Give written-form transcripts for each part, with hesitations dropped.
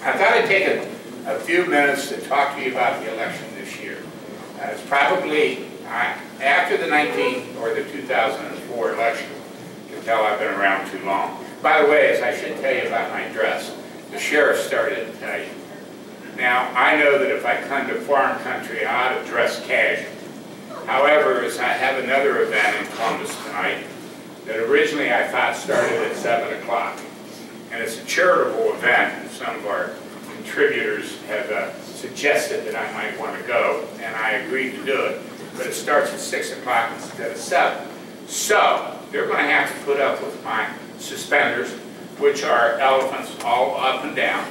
I thought I'd take a few minutes to talk to you about the election this year. It's probably after the 2004 election. You can tell I've been around too long. By the way, as I should tell you about my dress, the sheriff started to tell you. Now, I know that if I come to foreign country, I ought to dress casual. However, as I have another event in Columbus tonight that originally I thought started at 7 o'clock. And it's a charitable event, and some of our contributors have suggested that I might want to go, and I agreed to do it. But it starts at 6 o'clock instead of 7. So, they're going to have to put up with my suspenders, which are elephants all up and down,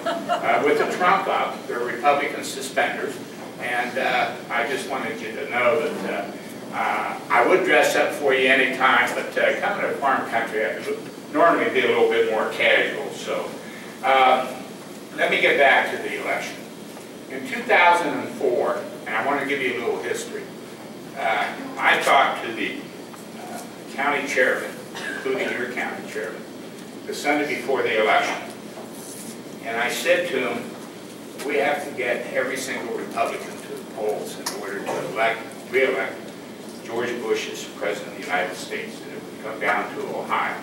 with the trunk up. They're Republican suspenders. And I just wanted you to know that I would dress up for you anytime, but coming to a farm country, I would normally be a little bit more casual. So let me get back to the election. In 2004, and I want to give you a little history, I talked to the county chairman, including your county chairman, the Sunday before the election. And I said to him, we have to get every single Republican to the polls in order to re-elect George Bush as President of the United States, and it would come down to Ohio.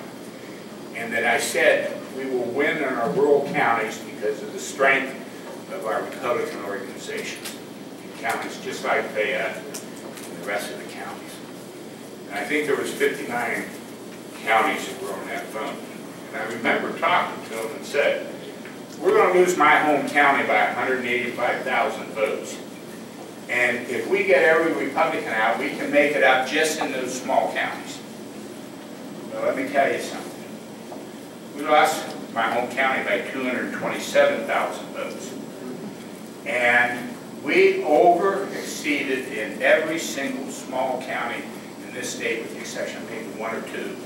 And then I said, we will win in our rural counties because of the strength of our Republican organizations in counties just like Fayette and the rest of the counties. And I think there was 59 counties that were on that vote. And I remember talking to them and said, we're going to lose my home county by 185,000 votes. And if we get every Republican out, we can make it up just in those small counties. Well, let me tell you something. We lost my home county by 227,000 votes. And we over-exceeded in every single small county in this state, with the exception of maybe one or two.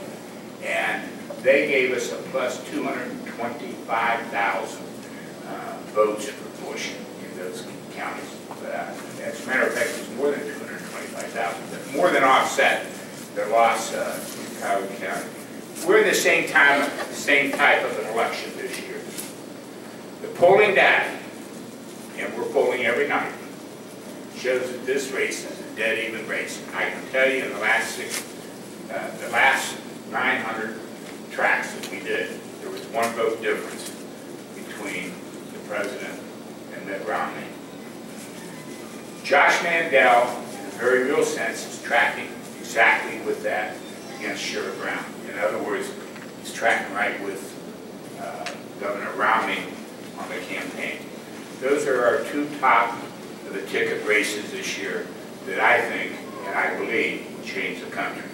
And they gave us a plus 225,000 votes for Bush in those counties. As a matter of fact, it was more than 225,000, but more than offset the loss in Cuyahoga County. We're in the same type of an election this year. The polling data, and we're polling every night, shows that this race is a dead even race. I can tell you in the last 900 tracks that we did, there was one vote difference between the president and Mitt Romney. Josh Mandel, in a very real sense, is tracking exactly with that against Sherrod Brown. In other words, he's tracking right with Governor Romney on the campaign. Those are our two top of the ticket races this year that I think and I believe will change the country.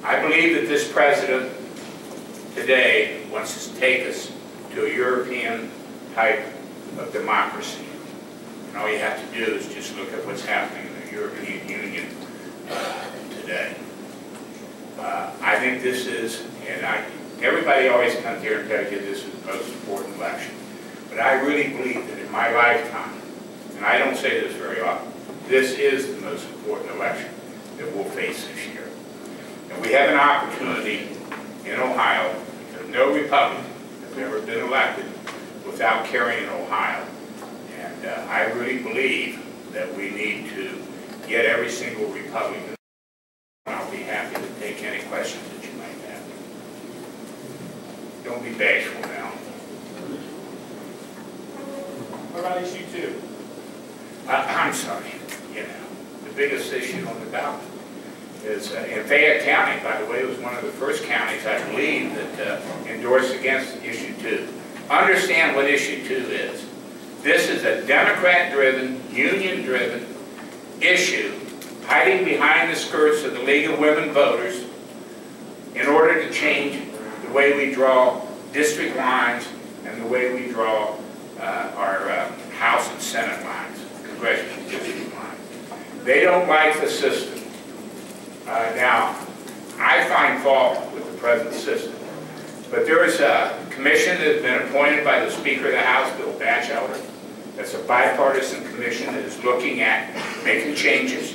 I believe that this president today wants to take us to a European type of democracy. And all you have to do is just look at what's happening in the European Union today. I think this is, and everybody always comes here and tells you this is the most important election. But I really believe that in my lifetime, and I don't say this very often, this is the most important election that we'll face this year. And we have an opportunity in Ohio, because no Republican has ever been elected without carrying Ohio. And I really believe that we need to get every single Republican. I'll be happy to take any questions that you might have. Don't be bashful now. What about issue 2? I'm sorry. You know, the biggest issue on the ballot is in Fayette County, by the way, it was one of the first counties, I believe, that endorsed against issue 2. Understand what issue 2 is. This is a Democrat-driven, union-driven issue hiding behind the skirts of the League of Women Voters in order to change the way we draw district lines and the way we draw our House and Senate lines, congressional district lines. They don't like the system. Now, I find fault with the present system, but there is a commission that has been appointed by the Speaker of the House, Bill Batchelder. That's a bipartisan commission that is looking at making changes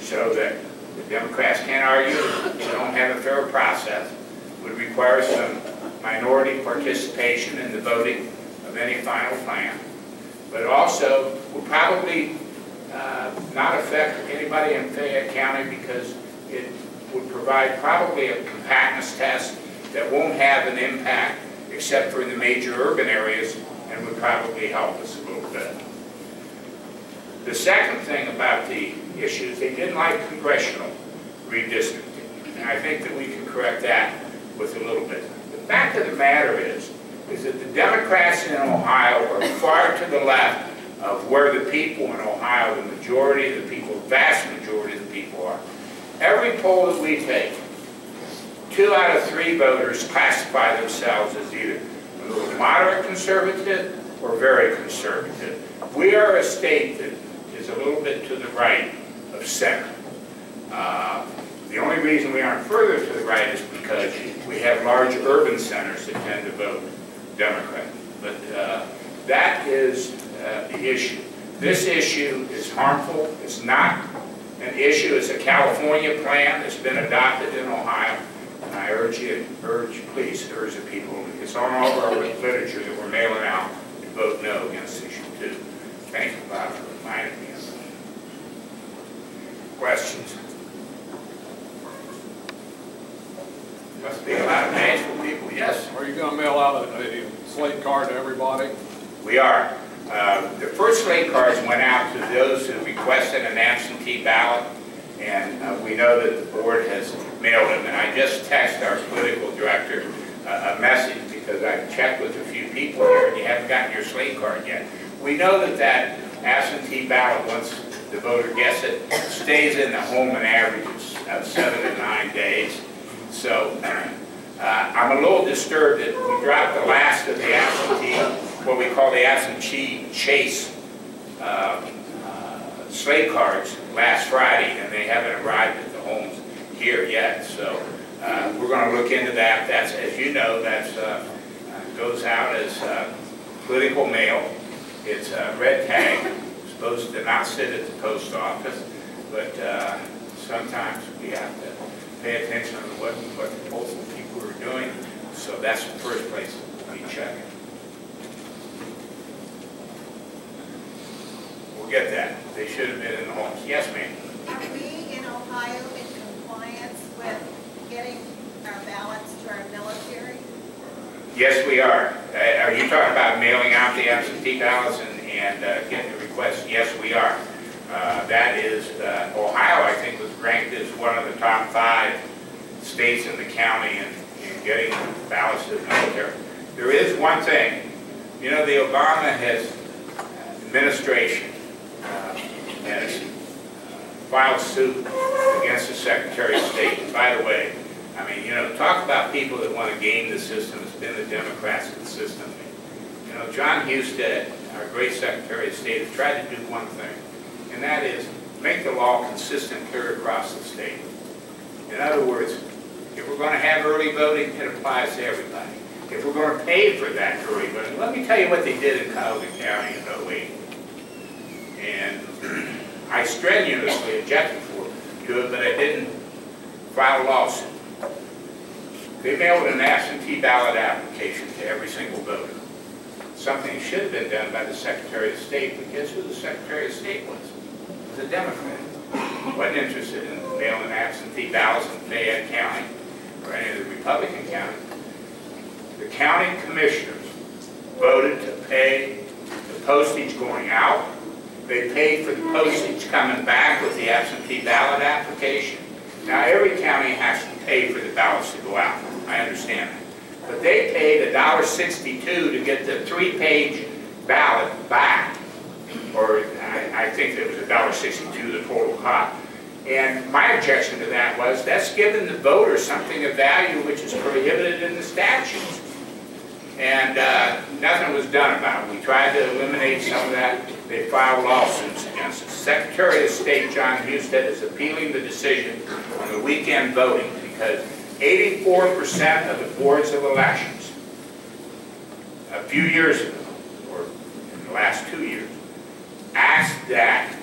so that the Democrats can't argue that we don't have a fair process. It would require some minority participation in the voting of of any final plan, but also will probably not affect anybody in Fayette County because it would provide probably a compactness test that won't have an impact except for in the major urban areas and would probably help us a little bit. The second thing about the issues, they didn't like congressional redistricting, and I think that we can correct that with a little bit. The fact of the matter is that the Democrats in Ohio are far to the left of where the people in Ohio, the majority of the people, vast majority of the people are. Every poll that we take, 2 out of 3 voters classify themselves as either a little moderate conservative or very conservative. We are a state that is a little bit to the right of center. The only reason we aren't further to the right is because we have large urban centers that tend to vote Democrat. But that is the issue. This issue is harmful. It's not an issue. It's a California plan that's been adopted in Ohio. And I please urge the people, it's on all of our literature that we're mailing out, to vote no against issue 2. Thank you, Bob, for reminding me of that. Questions? Must be a lot of Nashville people, yes? Are you going to mail out a slate card to everybody? We are. The first slate cards went out to those who requested an absentee ballot, and we know that the board has mailed them. And I just texted our political director a message because I checked with a few people here, and you haven't gotten your slate card yet. We know that that absentee ballot, once the voter gets it, stays in the home an average of 7 to 9 days. So I'm a little disturbed that we dropped the last of the absentee, what we call the absentee chase slate cards last Friday, and they haven't arrived at the homes here yet. So we're going to look into that. That's, as you know, that's goes out as political mail. It's a red tag, supposed to not sit at the post office, but sometimes we have to pay attention to what the postal people are doing. So that's the first place we check it. We'll get that. They should have been in the homes. Yes, ma'am. Are we in Ohio in compliance with getting our ballots to our military? Yes, we are. Are you talking about mailing out the absentee ballots and getting the requests? Yes, we are. That is, Ohio, I think, was ranked as one of the top 5 states in the county in getting ballots to the military. There is one thing. You know, the Obama administration has filed suit against the Secretary of State. And by the way, I mean, you know, talk about people that want to game the system. It's been the Democrats in the system. You know, John Husted, our great Secretary of State, has tried to do one thing, and that is make the law consistent clear across the state. In other words, if we're going to have early voting, it applies to everybody. If we're going to pay for that early voting, let me tell you what they did in Cuyahoga County in 08. And I strenuously objected to it, but I didn't file a lawsuit. They mailed an absentee ballot application to every single voter. Something should have been done by the Secretary of State, but guess who the Secretary of State was? It was a Democrat. He wasn't interested in mailing absentee ballots in Fayette County or any of the Republican counties. The county commissioners voted to pay the postage going out. They paid for the postage coming back with the absentee ballot application. Now, every county has to pay for the ballots to go out. I understand that. But they paid $1.62 to get the 3-page ballot back. Or I think it was $1.62 the total cost. And my objection to that was that's giving the voter something of value which is prohibited in the statutes. And nothing was done about it. We tried to eliminate some of that. They filed lawsuits against it. Secretary of State John Husted is appealing the decision on the weekend voting because 84% of the boards of elections a few years ago, or in the last 2 years, asked that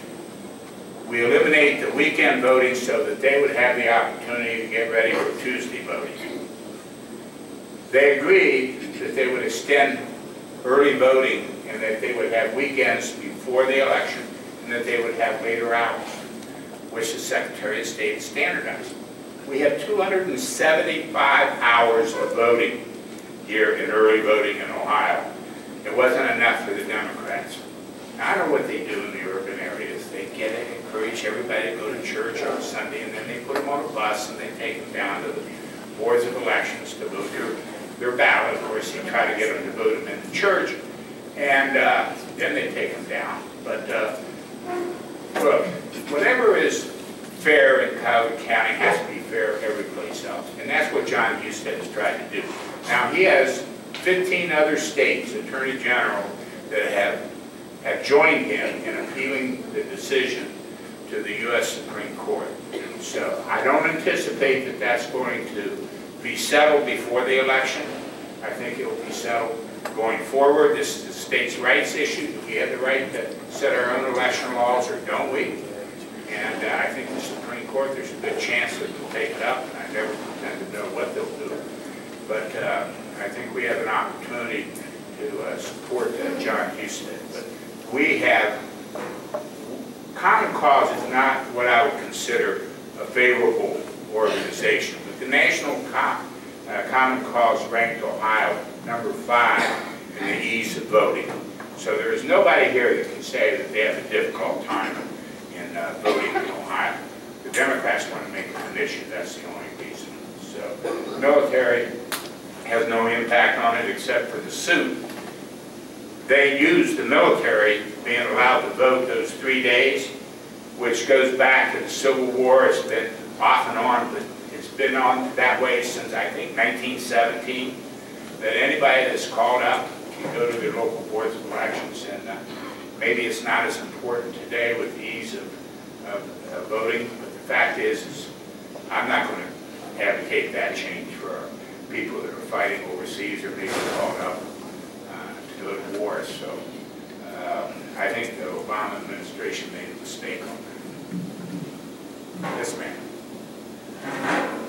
we eliminate the weekend voting so that they would have the opportunity to get ready for Tuesday voting. They agreed that they would extend early voting, and that they would have weekends before the election, and that they would have later hours, which the Secretary of State has standardized. We have 275 hours of voting here in early voting in Ohio. It wasn't enough for the Democrats. Now, I don't know what they do in the urban areas. They encourage everybody to go to church on Sunday, and then they put them on a bus and they take them down to the boards of elections to vote their ballot. Of course, you try to get them to vote them in the church, and then they take them down. But look, whatever is fair in Cuyahoga County has to be fair every place else, and that's what John Husted has tried to do. Now, he has 15 other states' attorney general that have joined him in appealing the decision to the U.S. Supreme Court. So I don't anticipate that that's going to be settled before the election. I think it will be settled going forward. This is a states' rights issue. Do we have the right to set our own election laws, or don't we? And I think the Supreme Court, there's a good chance that they'll take it up, and I never pretend to know what they'll do. But I think we have an opportunity to support John Husted. But we have, Common Cause is not what I would consider a favorable organization. But the National Common Cause ranked Ohio number 5 in the ease of voting. So there is nobody here that can say that they have a difficult time in voting in Ohio. The Democrats want to make it an issue. That's the only reason. So the military has no impact on it except for the suit. They use the military being allowed to vote those 3 days, which goes back to the Civil War. It's been off and on, but it's been on that way since, I think, 1917, that anybody that's called up can go to their local boards of elections. And maybe it's not as important today with the ease of voting, but the fact is I'm not going to advocate that change for people that are fighting overseas or being called up to go to war. So I think the Obama administration made a mistake on that. Yes, ma'am.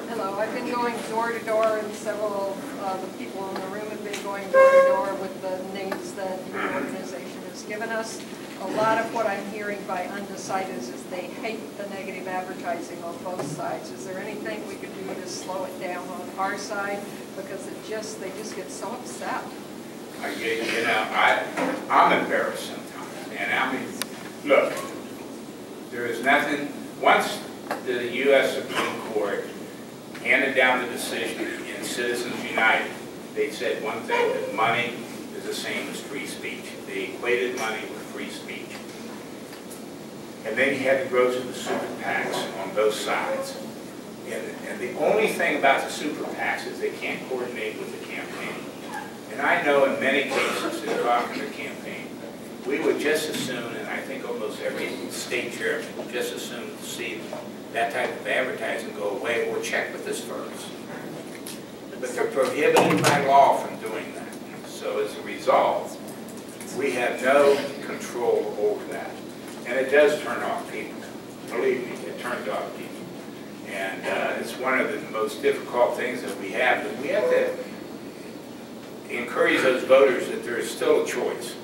Hello, I've been going door to door, and several of the people in the room have been going door to door with the names that your organization has given us. A lot of what I'm hearing by undecideds is they hate the negative advertising on both sides. Is there anything we could do to slow it down on our side? Because they just get so upset. I'm embarrassed sometimes. And I mean, look, there is nothing, once the U.S. Supreme Court handed down the decision in Citizens United, they said one thing, that money is the same as free speech. They equated money with free speech. And then you had to go to the super PACs on both sides. And the only thing about the super PACs is they can't coordinate with the campaign. And I know in many cases, in talking to the campaign, we would just as soon, and I think almost every state chairman would just as soon see that type of advertising go away, or check with us first. But they're prohibited by law from doing that. So as a result, we have no control over that. And it does turn off people. Believe me, it turns off people. And it's one of the most difficult things that we have. But we have to encourage those voters that there is still a choice,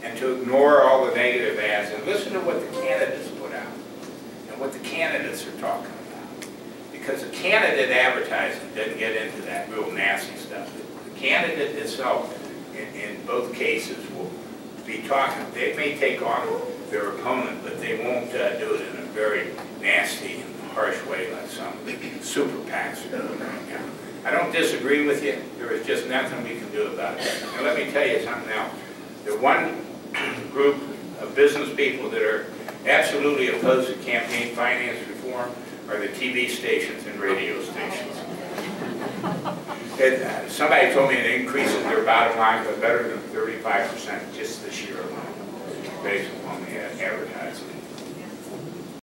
and to ignore all the negative ads and listen to what the candidates put out and what the candidates are talking about. Because the candidate advertising doesn't get into that real nasty stuff. The candidate itself, in both cases, will be talking. They may take on their opponent, but they won't do it in a very nasty and harsh way like some of the super PACs are doing right now. I don't disagree with you. There is just nothing we can do about it. Now let me tell you something else. The one group of business people that are absolutely opposed to campaign finance reform are the TV stations and radio stations. Somebody told me it increases their bottom line by better than 35% just this year alone, based upon the advertising.